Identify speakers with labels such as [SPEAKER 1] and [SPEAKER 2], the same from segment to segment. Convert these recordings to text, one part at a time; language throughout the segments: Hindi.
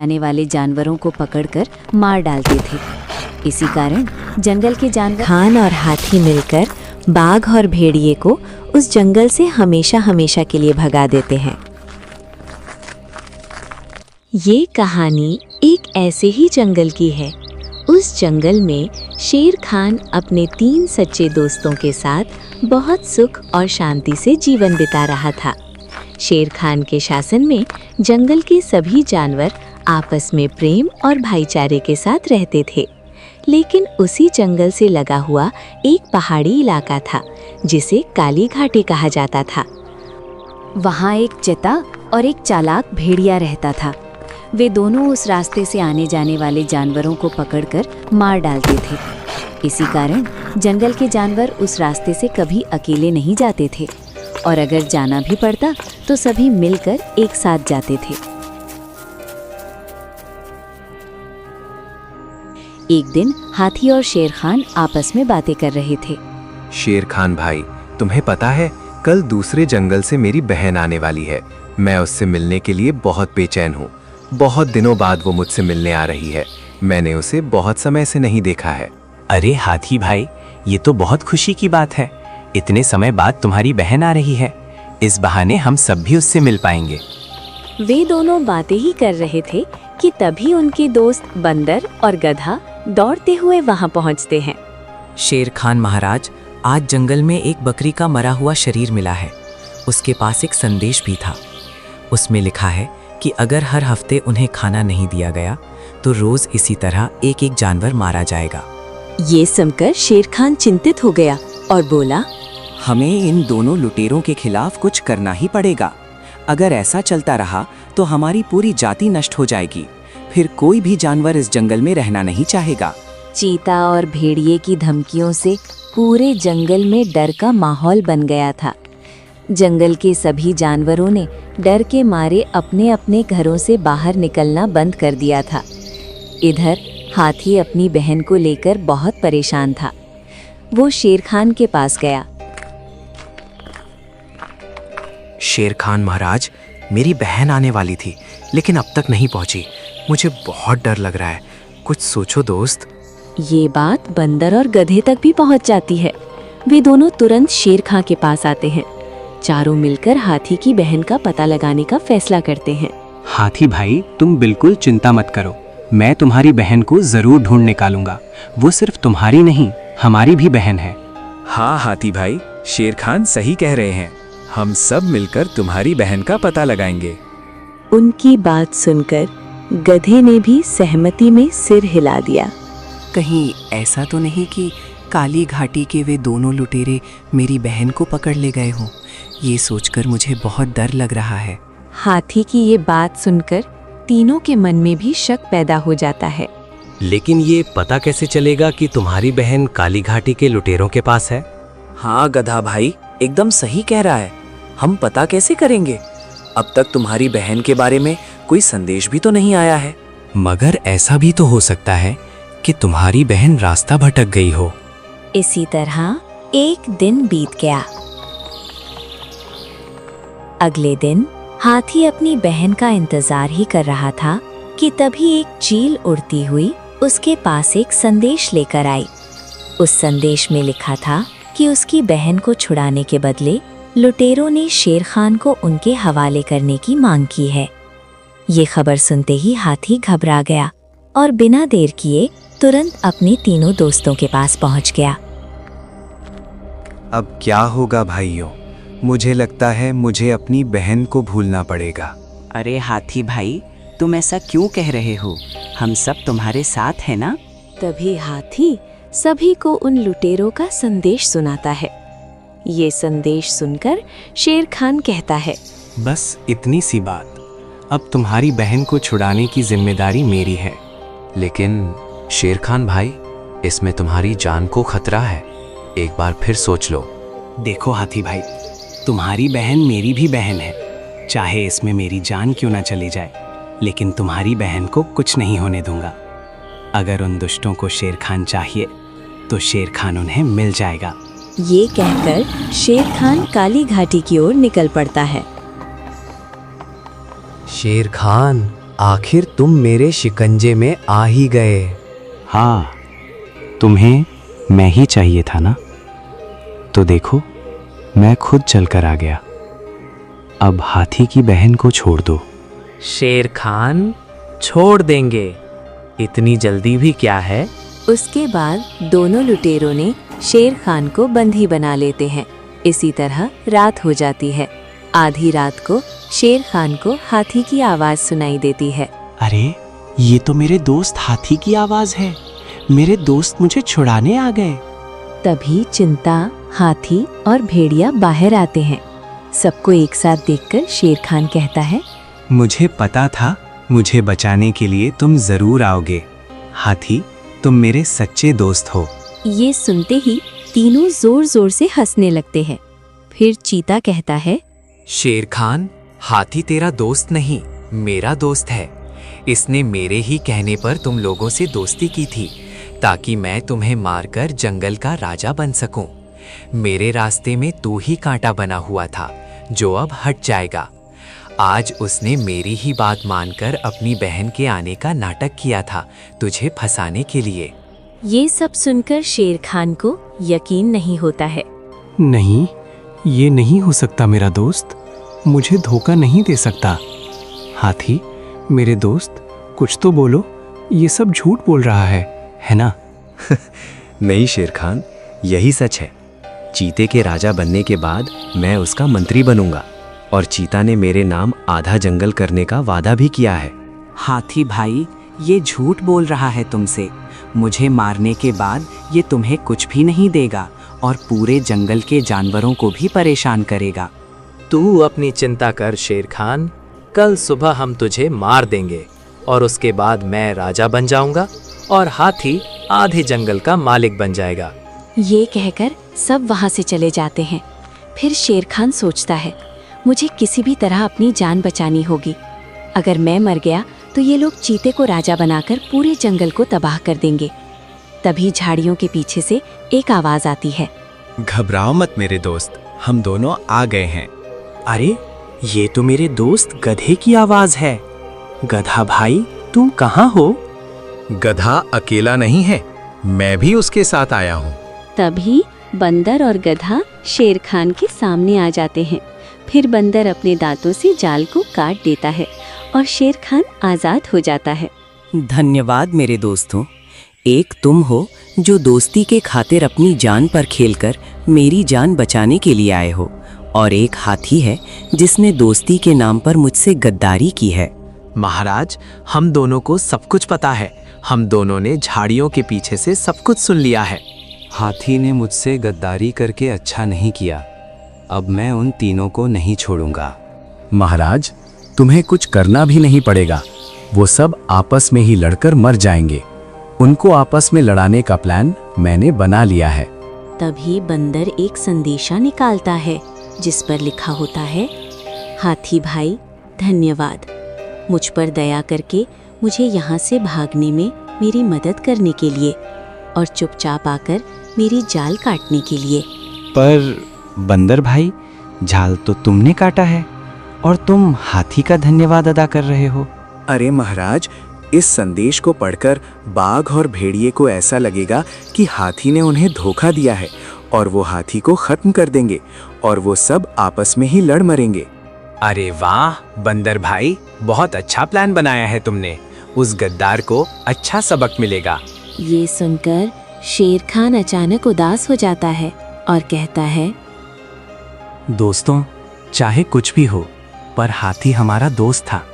[SPEAKER 1] आने वाले जानवरों को पकड़कर मार डालते थे। इसी कारण जंगल के जानवर खान और हाथी मिलकर बाघ और भेड़िए को उस जंगल से हमेशा हमेशा के लिए भगा देते हैं। ये कहानी एक ऐसे ही जंगल की है। उस जंगल में शेर खान अपने 3 सच्चे दोस्तों के साथ बहुत सुख और शांति से जीवन बिता रहा था। शेर खान के शासन में जंगल के सभी जानवर आपस में प्रेम और भाईचारे के साथ रहते थे। लेकिन उसी जंगल से लगा हुआ एक पहाड़ी इलाका था जिसे काली घाटी कहा जाता था। वहाँ एक चेता और एक चालाक भेड़िया रहता था। वे दोनों उस रास्ते से आने जाने वाले जानवरों को पकड़कर मार डालते थे। इसी कारण जंगल के जानवर उस रास्ते से कभी अकेले नहीं जाते थे और अगर जाना भी पड़ता तो सभी मिलकर एक साथ जाते थे। एक दिन हाथी और शेर खान आपस में बातें कर रहे थे।
[SPEAKER 2] शेर खान भाई, तुम्हें पता है कल दूसरे जंगल से मेरी बहन आने वाली है। मैं उससे मिलने के लिए बहुत बेचैन हूँ। बहुत दिनों बाद वो मुझसे मिलने आ रही है। मैंने उसे बहुत समय से नहीं देखा है।
[SPEAKER 3] अरे हाथी भाई, ये तो बहुत खुशी की बात है। इतने समय बाद तुम्हारी बहन आ रही है। इस बहाने हम सब भी उससे मिल पाएंगे।
[SPEAKER 1] वे दोनों बातें ही कर रहे थे कि तभी उनके दोस्त बंदर और गधा दौड़ते हुए वहां पहुंचते हैं।
[SPEAKER 4] शेर खान महाराज, आज जंगल में एक बकरी का मरा हुआ शरीर मिला है। उसके पास एक संदेश भी था। उसमें लिखा है कि अगर हर हफ्ते उन्हें खाना नहीं दिया गया तो रोज इसी तरह एक एक जानवर मारा जाएगा।
[SPEAKER 1] ये सुनकर शेर खान चिंतित हो गया और बोला,
[SPEAKER 4] हमें इन दोनों लुटेरों के खिलाफ कुछ करना ही पड़ेगा। अगर ऐसा चलता रहा तो हमारी पूरी जाति नष्ट हो जाएगी। फिर कोई भी जानवर इस जंगल में रहना नहीं चाहेगा।
[SPEAKER 1] चीता और भेड़िए की धमकियों से पूरे जंगल में डर का माहौल बन गया था। जंगल के सभी जानवरों ने डर के मारे अपने अपने घरों से बाहर निकलना बंद कर दिया था। इधर हाथी अपनी बहन को लेकर बहुत परेशान था। वो शेर खान के पास गया।
[SPEAKER 3] शेर खान महाराज, मेरी बहन आने वाली थी लेकिन अब तक नहीं पहुंची। मुझे बहुत डर लग रहा है। कुछ सोचो दोस्त।
[SPEAKER 1] ये बात बंदर और गधे तक भी पहुंच जाती है। वे दोनों तुरंत शेर खान के पास आते हैं। चारों मिलकर हाथी की बहन का पता लगाने का फैसला करते हैं।
[SPEAKER 3] हाथी भाई, तुम बिल्कुल चिंता मत करो। मैं तुम्हारी बहन को जरूर ढूंढ निकालूंगा। वो सिर्फ तुम्हारी नहीं, हमारी भी बहन है।
[SPEAKER 2] हाँ हाथी भाई, शेर खान सही कह रहे हैं। हम सब मिलकर तुम्हारी बहन का पता लगाएंगे।
[SPEAKER 1] उनकी बात सुनकर गधे ने भी सहमति में सिर हिला दिया।
[SPEAKER 4] कहीं ऐसा तो नहीं कि काली घाटी के वे दोनों लुटेरे मेरी बहन को पकड़ ले गए हों। ये सोचकर मुझे बहुत डर लग रहा है।
[SPEAKER 1] हाथी की ये बात सुनकर तीनों के मन में भी शक पैदा हो जाता है।
[SPEAKER 5] लेकिन ये पता कैसे चलेगा कि तुम्हारी बहन काली घाटी के लुटेरों के पास है?
[SPEAKER 4] हाँ गधा भाई, एकदम सही कह रहा है। हम पता कैसे करेंगे? अब तक तुम्हारी बहन के बारे में कोई संदेश भी तो नहीं आया है।
[SPEAKER 3] मगर ऐसा भी तो हो सकता है कि तुम्हारी बहन रास्ता भटक गई हो।
[SPEAKER 1] इसी तरह एक दिन बीत गया। अगले दिन हाथी अपनी बहन का इंतजार ही कर रहा था कि तभी एक चील उड़ती हुई उसके पास एक संदेश लेकर आई। उस संदेश में लिखा था कि उसकी बहन को छुड़ाने के बदले लुटेरों ने शेर खान को उनके हवाले करने की मांग की है। ये खबर सुनते ही हाथी घबरा गया और बिना देर किए तुरंत अपने तीनों दोस्तों के पास पहुंच गया।
[SPEAKER 2] अब क्या होगा भाइयों? मुझे लगता है मुझे अपनी बहन को भूलना पड़ेगा।
[SPEAKER 4] अरे हाथी भाई, तुम ऐसा क्यों कह रहे हो? हम सब तुम्हारे साथ हैं ना?
[SPEAKER 1] तभी हाथी सभी को उन लुटेरों का संदेश सुनाता है। ये संदेश सुनकर शेर खान कहता है,
[SPEAKER 3] बस इतनी सी बात। अब तुम्हारी बहन को छुड़ाने की जिम्मेदारी मेरी है।
[SPEAKER 5] लेकिन शेर खान भाई, इसमें तुम्हारी जान को खतरा है। एक बार फिर सोच लो।
[SPEAKER 3] देखो हाथी भाई, तुम्हारी बहन मेरी भी बहन है। चाहे इसमें मेरी जान क्यों ना चली जाए, लेकिन तुम्हारी बहन को कुछ नहीं होने दूंगा। अगर उन दुष्टों को शेर खान चाहिए तो शेर खान उन्हें मिल जाएगा।
[SPEAKER 1] ये कहकर शेर खान काली घाटी की ओर निकल पड़ता है।
[SPEAKER 5] शेर खान,
[SPEAKER 6] आखिर तुम मेरे शिकंजे में आ ही गए।
[SPEAKER 3] हाँ, तुम्हें मैं ही चाहिए था ना। तो देखो, मैं खुद चलकर आ गया। अब हाथी की बहन को छोड़ दो।
[SPEAKER 4] शेर खान, छोड़ देंगे, इतनी जल्दी भी क्या है।
[SPEAKER 1] उसके बाद दोनों लुटेरों ने शेर खान को बंदी बना लेते हैं। इसी तरह रात हो जाती है। आधी रात को शेर खान को हाथी की आवाज सुनाई देती है।
[SPEAKER 3] अरे, ये तो मेरे दोस्त हाथी की आवाज है। मेरे दोस्त मुझे छुड़ाने आ गए।
[SPEAKER 1] तभी चिंता, हाथी और भेड़िया बाहर आते हैं। सबको एक साथ देखकर शेर खान कहता है,
[SPEAKER 3] मुझे पता था मुझे बचाने के लिए तुम जरूर आओगे। हाथी, तुम मेरे सच्चे दोस्त हो।
[SPEAKER 1] ये सुनते ही तीनों जोर जोर से हंसने लगते हैं। फिर चीता कहता है,
[SPEAKER 5] शेर खान, हाथी तेरा दोस्त नहीं, मेरा दोस्त है। इसने मेरे ही कहने पर तुम लोगों से दोस्ती की थी, ताकि मैं तुम्हें मारकर जंगल का राजा बन सकूं। मेरे रास्ते में तू ही कांटा बना हुआ था, जो अब हट जाएगा। आज उसने मेरी ही बात मानकर अपनी बहन के आने का नाटक किया था, तुझे फंसाने के लिए।
[SPEAKER 1] ये सब सुनकर शेर खान को यकीन नहीं होता है।
[SPEAKER 3] नहीं, ये नहीं हो सकता। मेरा दोस्त मुझे धोखा नहीं दे सकता। हाथी, मेरे दोस्त, कुछ तो बोलो। ये सब झूठ बोल रहा है ना?
[SPEAKER 2] नहीं शेर खान, यही सच है। चीते के राजा बनने के बाद मैं उसका मंत्री बनूंगा, और चीता ने मेरे नाम आधा जंगल करने का वादा भी किया है।
[SPEAKER 4] हाथी भाई, ये झूठ बोल रहा है तुमसे। मुझे मारने के बाद ये तुम्हें कुछ भी नहीं देगा और पूरे जंगल के जानवरों को भी परेशान करेगा।
[SPEAKER 7] तू अपनी चिंता कर शेर खान, कल सुबह हम तुझे मार देंगे और उसके बाद मैं राजा बन जाऊंगा और हाथी आधे जंगल का मालिक बन जाएगा।
[SPEAKER 1] ये कहकर सब वहाँ से चले जाते हैं। फिर शेर खान सोचता है, मुझे किसी भी तरह अपनी जान बचानी होगी। अगर मैं मर गया तो ये लोग चीते को राजा बनाकर पूरे जंगल को तबाह कर देंगे। तभी झाड़ियों के पीछे से एक आवाज आती है,
[SPEAKER 3] घबराओ मत मेरे दोस्त, हम दोनों आ गए हैं। अरे, ये तो मेरे दोस्त गधे की आवाज है। गधा भाई, तुम कहाँ हो?
[SPEAKER 2] गधा अकेला नहीं है, मैं भी उसके साथ आया हूँ।
[SPEAKER 1] तभी बंदर और गधा शेर खान के सामने आ जाते हैं। फिर बंदर अपने दांतों से जाल को काट देता है और शेर खान आजाद हो जाता है।
[SPEAKER 4] धन्यवाद मेरे दोस्तों। एक तुम हो जो दोस्ती के खातिर अपनी जान पर खेलकर मेरी जान बचाने के लिए आए हो, और एक हाथी है जिसने दोस्ती के नाम पर मुझसे गद्दारी की है।
[SPEAKER 7] महाराज, हम दोनों को सब कुछ पता है। हम दोनों ने झाड़ियों के पीछे से सब कुछ सुन लिया है।
[SPEAKER 5] हाथी ने मुझसे गद्दारी करके अच्छा नहीं किया। अब मैं उन तीनों को नहीं छोड़ूंगा।
[SPEAKER 2] महाराज, तुम्हें कुछ करना भी नहीं पड़ेगा। वो सब आपस में ही लड़कर मर जाएंगे। उनको आपस में लड़ाने का प्लान मैंने बना लिया है।
[SPEAKER 1] तभी बंदर एक संदेशा निकालता है जिस पर लिखा होता है, हाथी भाई धन्यवाद, मुझ पर दया करके मुझे यहाँ से भागने में मेरी मदद करने के लिए और चुपचाप आकर मेरी जाल काटने के लिए।
[SPEAKER 3] पर बंदर भाई, जाल तो तुमने काटा है और तुम हाथी का धन्यवाद अदा कर रहे हो।
[SPEAKER 2] अरे महाराज, इस संदेश को पढ़कर बाघ और भेड़िए को ऐसा लगेगा कि हाथी ने उन्हें धोखा दिया है और वो हाथी को खत्म कर देंगे और वो सब आपस में ही लड़ मरेंगे।
[SPEAKER 7] अरे वाह बंदर भाई, बहुत अच्छा प्लान बनाया है तुमने। उस गद्दार को अच्छा सबक मिलेगा।
[SPEAKER 1] ये सुनकर शेर खान अचानक उदास हो जाता है और कहता है,
[SPEAKER 3] दोस्तों, चाहे कुछ भी हो, पर हाथी हमारा दोस्त था।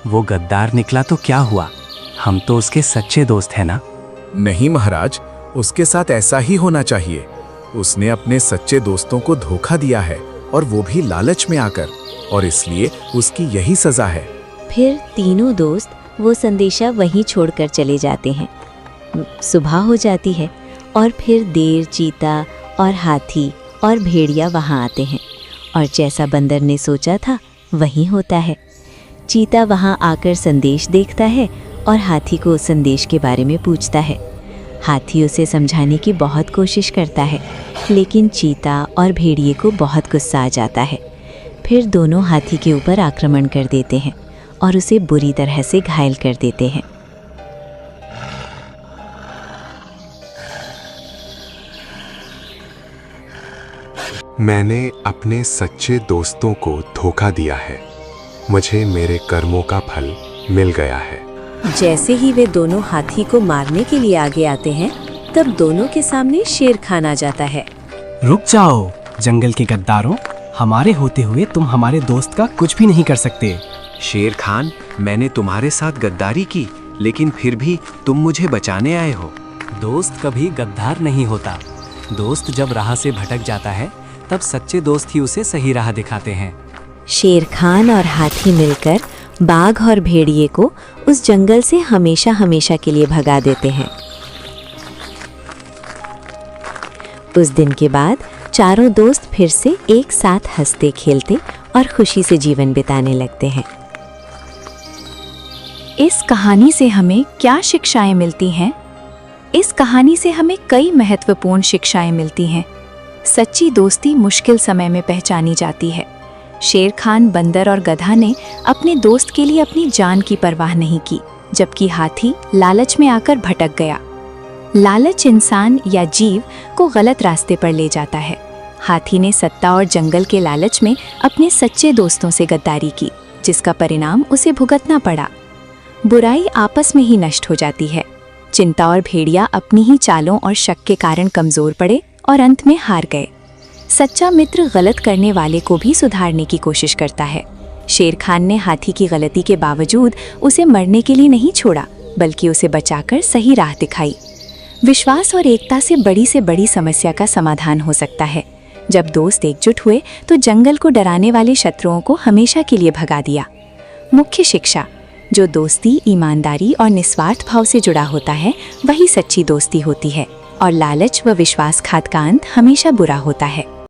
[SPEAKER 3] वो गद्दार निकला तो क्या हुआ, हम तो उसके सच्चे दोस्त हैं ना।
[SPEAKER 8] नहीं महाराज, उसके साथ ऐसा ही होना चाहिए। उसने अपने सच्चे दोस्तों को धोखा दिया है और वो भी लालच में आकर, और इसलिए उसकी यही सजा है।
[SPEAKER 1] फिर तीनों दोस्त वो संदेशा वहीं छोड़कर चले जाते हैं। सुबह हो जाती है और फिर देर चीता और हाथी और भेड़िया वहाँ आते हैं और जैसा बंदर ने सोचा था वही होता है। चीता वहाँ आकर संदेश देखता है और हाथी को उस संदेश के बारे में पूछता है। हाथी उसे समझाने की बहुत कोशिश करता है, लेकिन चीता और भेड़िए को बहुत गुस्सा आ जाता है। फिर दोनों हाथी के ऊपर आक्रमण कर देते हैं और उसे बुरी तरह से घायल कर देते हैं।
[SPEAKER 9] मैंने अपने सच्चे दोस्तों को धोखा दिया है। मुझे मेरे कर्मों का फल मिल गया है।
[SPEAKER 1] जैसे ही वे दोनों हाथी को मारने के लिए आगे आते हैं, तब दोनों के सामने शेर खान आ जाता है।
[SPEAKER 3] रुक जाओ जंगल के गद्दारों, हमारे होते हुए तुम हमारे दोस्त का कुछ भी नहीं कर सकते।
[SPEAKER 2] शेर खान, मैंने तुम्हारे साथ गद्दारी की, लेकिन फिर भी तुम मुझे बचाने आए हो।
[SPEAKER 3] दोस्त कभी गद्दार नहीं होता। दोस्त जब राह से भटक जाता है तब सच्चे दोस्त ही उसे सही राह दिखाते हैं।
[SPEAKER 1] शेर खान और हाथी मिलकर बाघ और भेड़िए को उस जंगल से हमेशा हमेशा के लिए भगा देते हैं। उस दिन के बाद चारों दोस्त फिर से एक साथ हंसते खेलते और खुशी से जीवन बिताने लगते हैं।
[SPEAKER 10] इस कहानी से हमें क्या शिक्षाएं मिलती हैं? इस कहानी से हमें कई महत्वपूर्ण शिक्षाएं मिलती हैं। सच्ची दोस्ती मुश्किल समय में पहचानी जाती है। शेर खान, बंदर और गधा ने अपने दोस्त के लिए अपनी जान की परवाह नहीं की, जबकि हाथी लालच में आकर भटक गया। लालच इंसान या जीव को गलत रास्ते पर ले जाता है। हाथी ने सत्ता और जंगल के लालच में अपने सच्चे दोस्तों से गद्दारी की, जिसका परिणाम उसे भुगतना पड़ा। बुराई आपस में ही नष्ट हो जाती है। चिंता और भेड़िया अपनी ही चालों और शक के कारण कमजोर पड़े और अंत में हार गए। सच्चा मित्र गलत करने वाले को भी सुधारने की कोशिश करता है। शेर खान ने हाथी की गलती के बावजूद उसे मरने के लिए नहीं छोड़ा, बल्कि उसे बचाकर सही राह दिखाई। विश्वास और एकता से बड़ी समस्या का समाधान हो सकता है। जब दोस्त एकजुट हुए तो जंगल को डराने वाले शत्रुओं को हमेशा के लिए भगा दिया। मुख्य शिक्षा: जो दोस्ती ईमानदारी और निस्वार्थ भाव से जुड़ा होता है, वही सच्ची दोस्ती होती है, और लालच व विश्वासघात का अंत हमेशा बुरा होता है।